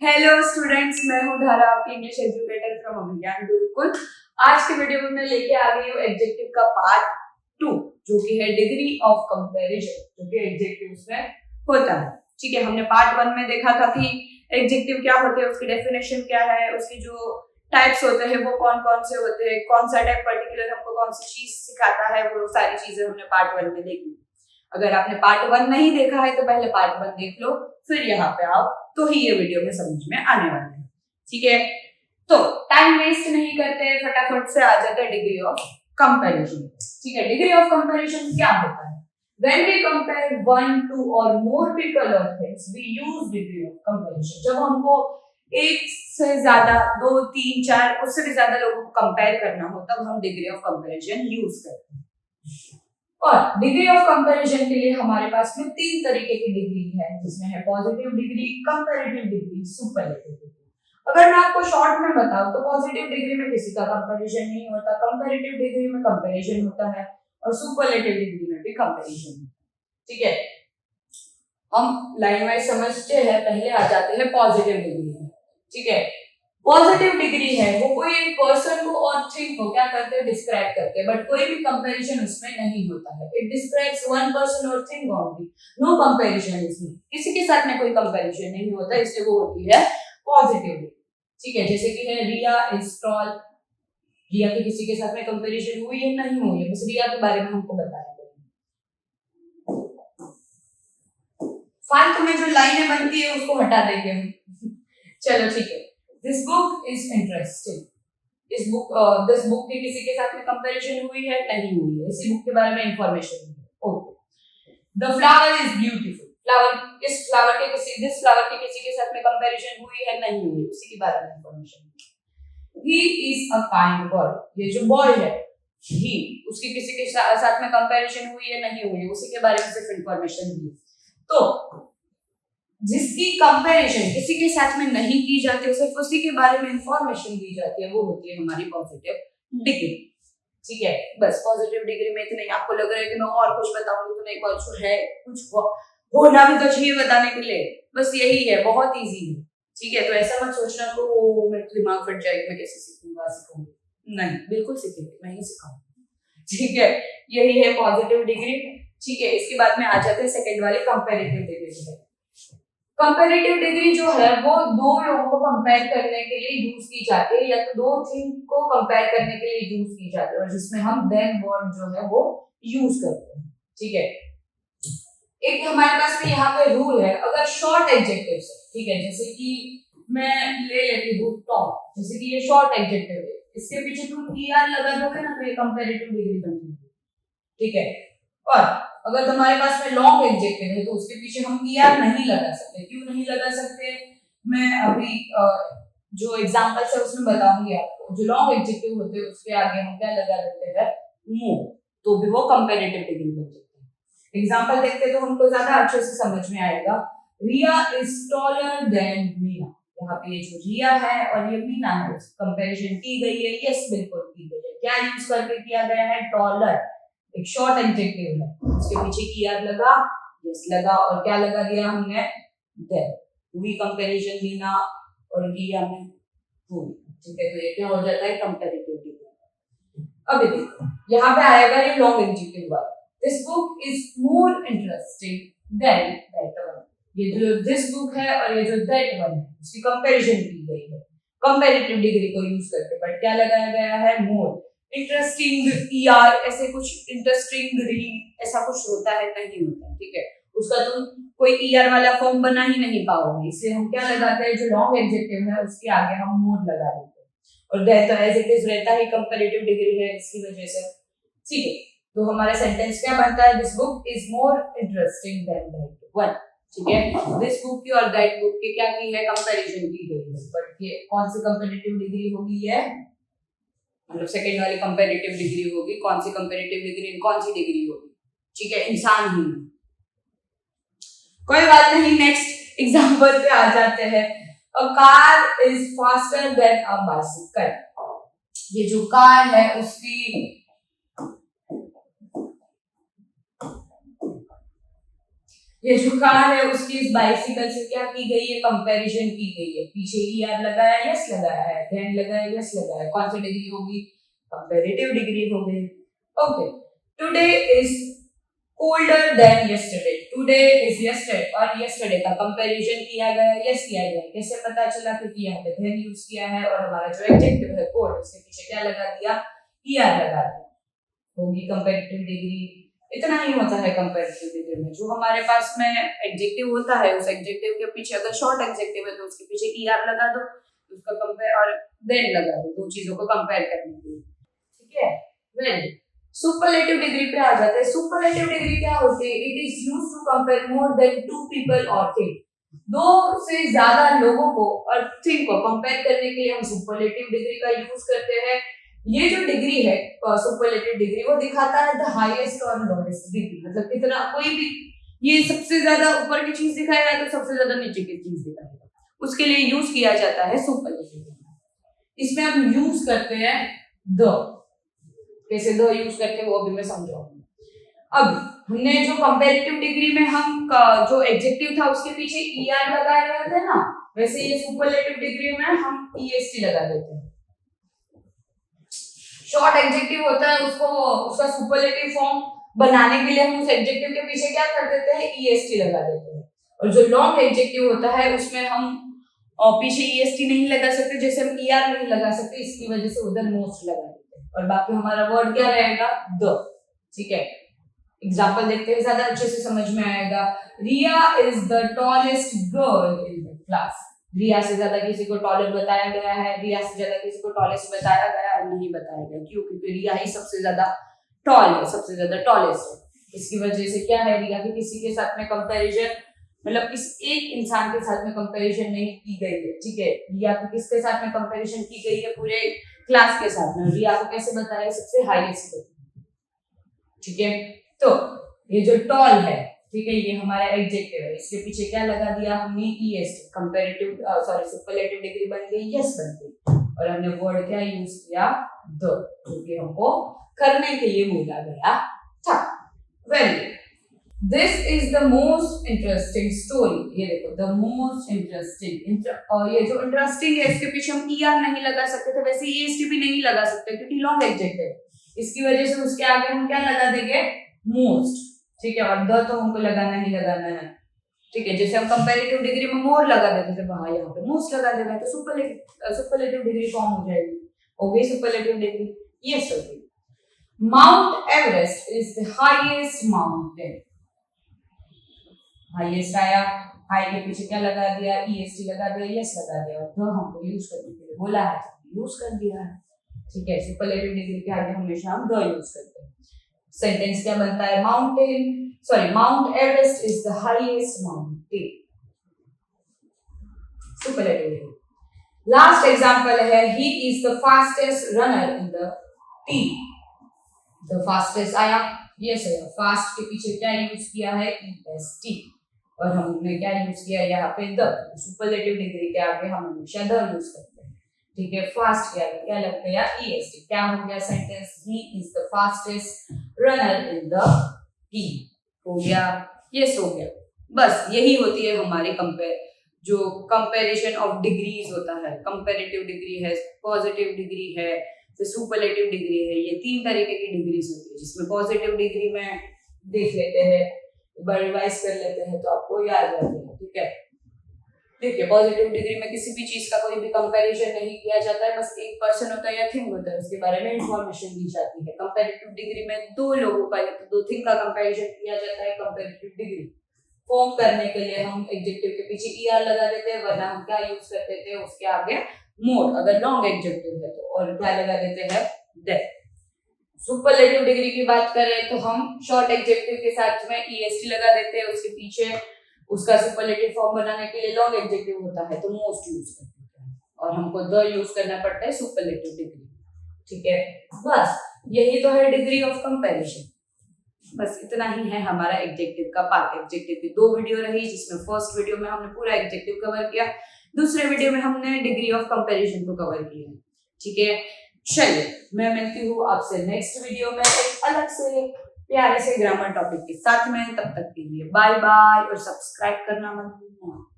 Hello students, मैं हूँ धारा, आपकी इंग्लिश एजुकेटर फ्रॉम अभिज्ञान गुरुकुल। आज के वीडियो में मैं लेके आ गई हूँ एडजेक्टिव का पार्ट 2, जो कि है डिग्री ऑफ कंपैरिजन, जो कि एडजेक्टिव्स में होता है। ठीक है, हमने पार्ट 1 में देखा था कि एडजेक्टिव क्या होते हैं, उसकी डेफिनेशन क्या है, उसकी जो टाइप्स होते हैं वो कौन कौन से होते हैं, कौन सा टाइप पर्टिकुलर हमको कौन सी चीज सिखाता है, वो सारी चीजें हमने पार्ट 1 में देखी। अगर आपने पार्ट 1 नहीं देखा है तो पहले पार्ट 1 देख लो, फिर यहाँ पे आओ, तो ही ये वीडियो में समझ में आने वाला है। ठीक है, तो टाइम वेस्ट नहीं करते, फटाफट से आ जाते हैं डिग्री ऑफ कंपैरिजन। ठीक है, डिग्री ऑफ कंपैरिजन क्या होता है? When we compare one, two or more people or things, we use degree of comparison. जब हमको एक से ज्यादा, दो, तीन, चार, उससे भी ज्यादा लोगों को कंपेयर करना हो, तब हम डिग्री ऑफ कंपैरिजन यूज करते हैं। और डिग्री ऑफ कंपैरिजन के लिए हमारे पास में 3 तरीके की डिग्री है, जिसमें है positive degree, comparative degree, superlative degree. अगर मैं आपको शॉर्ट में बताऊं तो पॉजिटिव डिग्री में किसी का कंपैरिजन नहीं होता, कंपैरेटिव डिग्री में कंपैरिजन होता है और सुपरलेटिव डिग्री में भी कंपैरिजन होता है। ठीक है, हम लाइन वाइज समझते हैं, पहले आ जाते हैं पॉजिटिव डिग्री में। ठीक है, पॉजिटिव डिग्री है वो कोई एक पर्सन को और थिंग को क्या करते हैं, डिस्क्राइब करते हैं, बट कोई भी कंपैरिजन उसमें नहीं होता है। इट डिस्क्राइब्स वन पर्सन और थिंग ओनली, नो कंपैरिजन इसमें, किसी के साथ में कोई कंपैरिजन नहीं होता, इसलिए वो होती है पॉजिटिव डिग्री। ठीक है, जैसे कि है रिया इज टॉल, रिया की किसी के साथ में कंपैरिजन हुई है, नहीं हुई है, बस रिया के बारे में हमको बताया। फालतू में जो लाइनें बनती है उसको हटा देंगे हम। चलो ठीक है, this book is interesting, this book की किसी के साथ में कंपैरिजन हुई है, नहीं हुई है, इसी बुक के बारे में इंफॉर्मेशन है। Okay, the flower is beautiful, this flower के किसी के साथ में कंपैरिजन हुई है, नहीं हुई, उसी के बारे में information. He is a kind boy, ये जो बॉय है ही, उसकी किसी के साथ में कंपैरिजन हुई है, नहीं हुई, उसी के बारे में सिर्फ इंफॉर्मेशन दी। तो जिसकी कंपैरिजन किसी के साथ में नहीं की जाती, सिर्फ उसी के बारे में इंफॉर्मेशन दी जाती है, वो होती है हमारी पॉजिटिव डिग्री। ठीक है, बस पॉजिटिव डिग्री में इतना ही। आपको लग रहा है कि मैं और कुछ बताऊंगी तो नहीं, कुछ है, कुछ होना भी तो चाहिए बताने के लिए, बस यही है, बहुत इजी है। ठीक है, तो ऐसा मत सोचना को मेरे दिमाग फट जाएगा, मैं कैसे सीखूंगी, नहीं, बिल्कुल सीखेंगे, मैं ही सिखाऊंगी। ठीक है, यही है पॉजिटिव डिग्री। ठीक है, इसके बाद में आ जाते हैं सेकंड वाले कंपैरेटिव डिग्री। कंपैरेटिव डिग्री जो है वो दो लोगों को कंपेयर करने के लिए यूज की जाती है, या तो दो थिंग को कंपेयर करने के लिए यूज की जाती है, और जिसमें हम देन वर्ड जो है वो यूज करते हैं। ठीक है, एक हमारे पास में यहाँ पे रूल है, अगर शॉर्ट एडजेक्टिव है, ठीक है, जैसे कि मैं ले लेती हूँ टॉप, जैसे कि ये शॉर्ट एडजेक्टिव है, इसके पीछे तुम ईआर लगा दोगे ना तो ये कंपैरेटिव डिग्री बन जाएगी। ठीक है, और अगर तुम्हारे पास में लॉन्ग एडजेक्टिव है तो उसके पीछे हम ईआर नहीं लगा सकते। क्यों नहीं लगा सकते, मैं अभी जो एग्जांपल्स है उसमें बताऊंगी आपको। जो लॉन्ग एडजेक्टिव होते हैं उसके आगे हम क्या लगा देते हैं, मोर, तो भी वो कंपैरेटिव डिग्री बन जाती है। एग्जांपल देखते तो हमको ज्यादा अच्छे से समझ में आएगा। Riya is taller than Meena, यहाँ पे ये जो रिया है और ये मीना है, कंपैरिजन की गई है, यस बिल्कुल की गई है। क्या यूज करके किया गया है, टॉलर, एक शॉर्ट एडजेक्टिव है, उसके पीछे कीआर लगा, यस लगा, और क्या लगा दिया हमने, देन, हुई कंपैरिजन मीना और रिया में हुई। ठीक है, तो ये क्या हो जाता है, कंपैरेटिव डिग्री। अब देखो यहाँ पे आएगा ये लॉन्ग एडजेक्टिव वाला, this book is more interesting than that one. ये जो दिस बुक है और ये जो दैट वन है, उसकी कंपैरिजन की गई है कंपैरेटिव डिग्री को यूज करके, बट क्या लगाया गया है, मोर। इंटरेस्टिंग ईआर, ऐसे कुछ इंटरेस्टिंग री, ऐसा कुछ होता है, नहीं होता। ठीक है, उसका तुम कोई ईआर वाला फॉर्म बना ही नहीं पाओगे, इसलिए हम क्या लगाते हैं, जो लॉन्ग एडजेक्टिव है उसके आगे हम मोर लगा देते हैं, और दैट तो एज इट इज रहता ही कंपैरेटिव डिग्री है, इसकी वजह से। ठीक है, तो हमारा सेंटेंस क्या बनता है, this book is more interesting than that one. ठीक है, दिस बुक की और दैट बुक की क्या की है, कंपैरिजन की गई है, बट ये कौन सी कंपैरेटिव डिग्री होगी, ये मतलब सेकंड वाली कंपैरेटिव डिग्री होगी। कौन सी कंपैरेटिव डिग्री, कौन सी डिग्री होगी, ठीक है, इंसान ही। कोई बात नहीं, नेक्स्ट एग्जांपल पे आ जाते हैं। A car is faster than a bicycle, ये जो कार है उसकी ये जो कार है उसकी इस बाइसिकल से क्या की गई है, कंपैरिजन की गई है। पीछे ER लगाया, यस लगाया है, देन लगाया, यस लगाया है, कौन सी डिग्री होगी, कंपैरेटिव डिग्री हो गई। Okay, today is colder than yesterday, today is yesterday और यस्टरडे का कंपैरिजन किया गया, यस किया गया। कैसे पता चला, क्योंकि यहाँ पे देन यूज किया है और हमारा जो एडजेक्टिव है कोल्ड, उसके पीछे क्या लगा दिया, ER लगा दिया, होगी कंपैरेटिव डिग्री। इतना ही होता है कंपैरेटिव डिग्री में। जो हमारे पास में एडजेक्टिव होता है, उस एडजेक्टिव के पीछे अगर शॉर्ट एडजेक्टिव है तो उसके पीछे ER लगा दो, उसका कंपेयर, और देन लगा दो, दो चीजों को कंपेयर करने के लिए, ठीक है। वेल, सुपरलेटिव डिग्री पे आ जाते हैं। सुपरलेटिव डिग्री क्या होती है, it is used to compare more than two people और थिंग, दो से ज्यादा लोगों को और थिंग को कंपेयर करने के लिए हम सुपरलेटिव डिग्री का यूज करते हैं। ये जो डिग्री है सुपरलेटिव डिग्री, वो दिखाता है द हाईएस्ट और लोएस्ट डिग्री, मतलब कितना, कोई भी ये सबसे ज्यादा ऊपर की चीज दिखाएगा तो सबसे ज्यादा नीचे की चीज दिखाएगा, उसके लिए यूज किया जाता है सुपरलेटिव डिग्री। इसमें हम यूज करते हैं द, कैसे द यूज करते हैं वो भी मैं समझाऊंगा। अब हमने जो कंपैरेटिव डिग्री में हम जो एडजेक्टिव था उसके पीछे ER लगाए रहे थे ना, वैसे ये सुपरलेटिव डिग्री में हम EST लगा देते हैं। शॉर्ट एडजेक्टिव होता है, उसको उसका सुपरलेटिव फॉर्म बनाने के लिए हम उस एडजेक्टिव के पीछे क्या कर देते हैं, EST लगा देते हैं। और जो लॉन्ग एडजेक्टिव होता है उसमें हम पीछे EST नहीं लगा सकते, जैसे हम ER नहीं लगा सकते, इसकी वजह से उधर मोस्ट लगा देते हैं, और बाकी हमारा वर्ड क्या रहेगा, द, ठीक है। एग्जाम्पल देखते हैं, ज्यादा अच्छे से समझ में आएगा। Riya is the tallest girl in the class. Riya से ज्यादा किसी को टॉलेस्ट बताया गया है, रिया से ज्यादा किसी को टॉलेस्ट बताया गया है, नहीं बताया गया, क्यों, क्योंकि रिया ही सबसे ज्यादा टॉल है, सबसे ज्यादा टॉलेस्ट है। इसकी वजह से क्या है, रिया के किसी के साथ में कंपैरिजन, मतलब किस एक इंसान के साथ में कंपैरिजन नहीं की गई है, ठीक है। रिया को किसके साथ में कंपैरिजन की गई है, पूरे क्लास के साथ में। रिया को कैसे बताया, सबसे हाईएस्ट, ठीक है। तो ये जो टॉल है, ठीक है, ये हमारा एडजेक्टिव है, इसके पीछे क्या लगा दिया हमने, EST, comparative sorry superlative degree बन गई, यस बन गई, और हमने वर्ड क्या यूज किया, द, क्योंकि हमको करने के लिए बोला गया था। Well, this is the most interesting story. ये देखो, द मोस्ट इंटरेस्टिंग, और ये जो इंटरेस्टिंग है इसके पीछे हम ER नहीं लगा सकते थे, वैसे EST भी नहीं लगा सकते क्योंकि लॉन्ग एडजेक्टिव, इसकी वजह से उसके आगे हम क्या लगा देंगे, मोस्ट, ठीक है। और द तो हमको लगाना ही लगाना है, ठीक है। जैसे हम कंपैरेटिव डिग्री में मोर लगा देते थे, वहां यहाँ पे मोस्ट लगा देना है, तो सुपरलेटिव डिग्री फॉर्म हो जाएगी, हो गई सुपरलेटिव डिग्री, यस हो गई। Mount Everest is the highest mountain, highest आया, हाई के पीछे क्या लगा दिया, EST लगा दिया, यस लगा दिया, और द हमको यूज करने के लिए बोला है, यूज कर दिया है, ठीक है। सुपरलेटिव डिग्री के आगे हमेशा हम द यूज करते हैं। सेंटेंस क्या बनता है, Mount Everest is the highest mountain, superlative degree. Last example है, he is the fastest runner in the team. The fastest आया, यस आया, फास्ट के पीछे क्या यूज किया है, EST, और हमने क्या यूज किया यहाँ पे, द। सुपरलेटिव डिग्री के आगे हम हमेशा द यूज करते हैं, ठीक है। फास्ट के आगे क्या लग गया, EST, क्या हो गया sentence, he is the fastest runner in the team, हो गया, यस हो गया। बस यही होती है हमारी जो कंपैरिजन ऑफ डिग्रीज होता है। कंपैरेटिव डिग्री है, पॉजिटिव डिग्री है, तो सुपरलेटिव डिग्री है। ये तीन तरीके की डिग्रीज होती है, जिसमें पॉजिटिव डिग्री में देख लेते हैं, एक बार रिवाइज कर लेते हैं तो आपको याद आ जाएगा, ठीक है। देखिए, पॉजिटिव डिग्री में किसी भी चीज का कोई भी कंपैरिजन नहीं किया जाता है, बस एक पर्सन होता है या थिंग होता है, उसके बारे में इंफॉर्मेशन दी जाती है। कंपैरेटिव डिग्री में दो लोगों का या दो थिंग का कंपैरिजन किया जाता है। कंपैरेटिव डिग्री फॉर्म करने के लिए हम एडजेक्टिव के पीछे ER लगा देते हैं, वरना हम क्या यूज करते थे, उसके आगे मोड, अगर लॉन्ग एडजेक्टिव है तो, और क्या लगा देते हैं, दैट। सुपरलेटिव डिग्री की बात करें तो हम शॉर्ट एडजेक्टिव के साथ में EST लगा देते हैं, उसके पीछे उसका सुपरलेटिव फॉर्म बनाने के लिए लॉन्ग एडजेक्टिव होता है तो मोस्ट यूज करते हैं, और हमको द यूज करना पड़ता है सुपरलेटिव डिग्री, ठीक है। बस यही तो है डिग्री ऑफ कंपैरिजन, बस इतना ही है हमारा एडजेक्टिव का पार्ट। एडजेक्टिव की दो वीडियो रही, जिसमें फर्स्ट वीडियो में हमने पूरा एडजेक्टिव कवर किया, दूसरे वीडियो में हमने डिग्री ऑफ कंपैरिजन को कवर किया, ठीक है। चलिए, मैं मिलती हूँ आपसे नेक्स्ट वीडियो में एक अलग से प्यारे से ग्रामर टॉपिक के साथ में। तब तक के लिए बाय बाय और सब्सक्राइब करना मत भूलना।